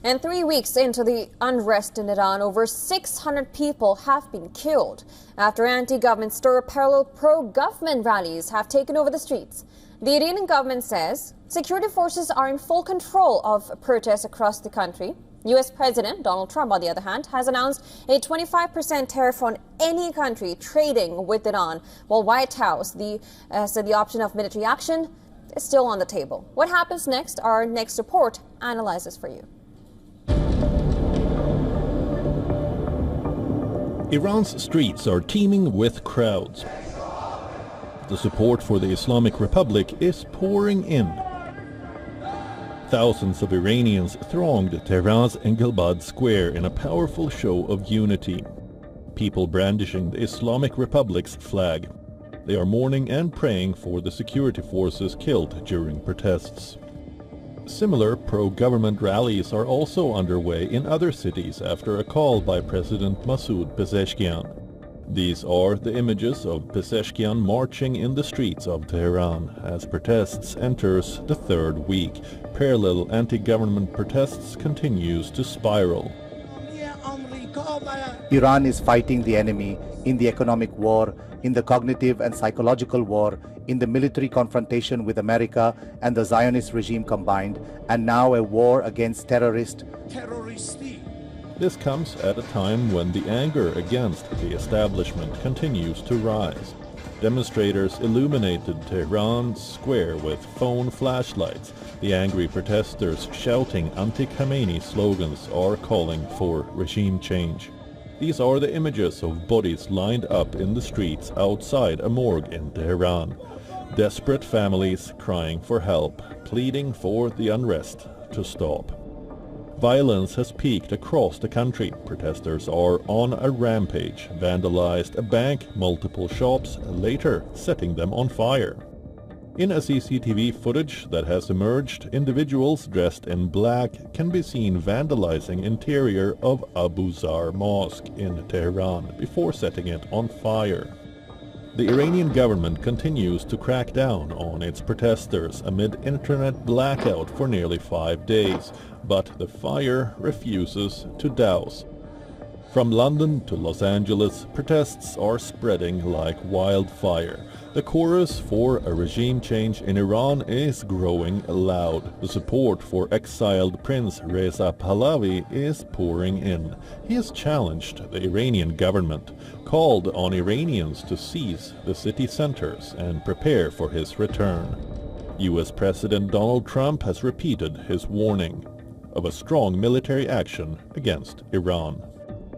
And 3 weeks into the unrest in Iran, over 600 people have been killed after anti-government stir parallel pro-government rallies have taken over the streets. The Iranian government says security forces are in full control of protests across the country. U.S. President Donald Trump, on the other hand, has announced a 25% tariff on any country trading with Iran, while White House said the option of military action is still on the table. What happens next? Our next report analyzes for you. Iran's streets are teeming with crowds. The support for the Islamic Republic is pouring in. Thousands of Iranians thronged Tehran's Engelbad Square in a powerful show of unity. People brandishing the Islamic Republic's flag. They are mourning and praying for the security forces killed during protests. Similar pro-government rallies are also underway in other cities after a call by President Masoud Pezeshkian. These are the images of Pezeshkian marching in the streets of Tehran as protests enters the third week. Parallel anti-government protests continues to spiral. Iran is fighting the enemy in the economic war, in the cognitive and psychological war, in the military confrontation with America and the Zionist regime combined, and now a war against terrorists. This comes at a time when the anger against the establishment continues to rise. Demonstrators illuminated Tehran Square with phone flashlights. The angry protesters shouting anti-Khamenei slogans are calling for regime change. These are the images of bodies lined up in the streets outside a morgue in Tehran. Desperate families crying for help, pleading for the unrest to stop. Violence has peaked across the country. Protesters are on a rampage, vandalized a bank, multiple shops, later setting them on fire. In a CCTV footage that has emerged, individuals dressed in black can be seen vandalizing interior of Abu Zar Mosque in Tehran before setting it on fire. The Iranian government continues to crack down on its protesters amid internet blackout for nearly 5 days, but the fire refuses to douse. From London to Los Angeles, protests are spreading like wildfire. The chorus for a regime change in Iran is growing loud. The support for exiled Prince Reza Pahlavi is pouring in. He has challenged the Iranian government, called on Iranians to seize the city centers and prepare for his return. U.S. President Donald Trump has repeated his warning of a strong military action against Iran.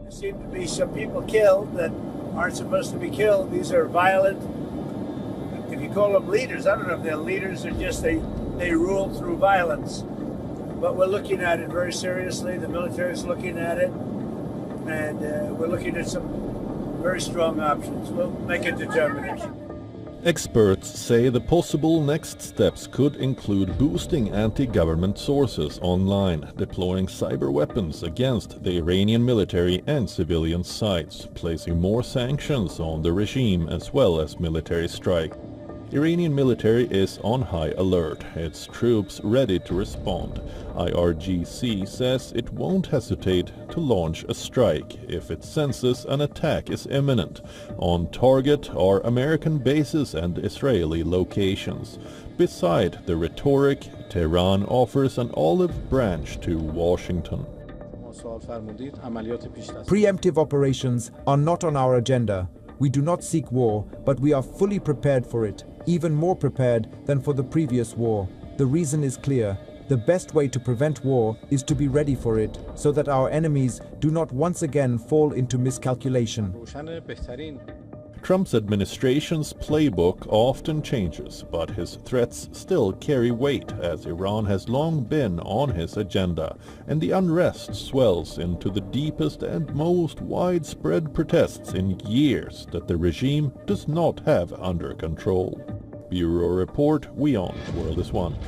There seem to be some people killed that aren't supposed to be killed. These are violent, if you call them leaders, I don't know if they're leaders or just they rule through violence. But we're looking at it very seriously. The military is looking at it, and we're looking at some very strong options. We'll make a determination. Experts say the possible next steps could include boosting anti-government sources online, deploying cyber weapons against the Iranian military and civilian sites, placing more sanctions on the regime as well as military strike. Iranian military is on high alert, its troops ready to respond. IRGC says it won't hesitate to launch a strike if it senses an attack is imminent. On target are American bases and Israeli locations. Beside the rhetoric, Tehran offers an olive branch to Washington. Preemptive operations are not on our agenda. We do not seek war, but we are fully prepared for it, even more prepared than for the previous war. The reason is clear. The best way to prevent war is to be ready for it, so that our enemies do not once again fall into miscalculation. Trump's administration's playbook often changes, but his threats still carry weight as Iran has long been on his agenda, and the unrest swells into the deepest and most widespread protests in years that the regime does not have under control. Bureau Report, WION The World is One.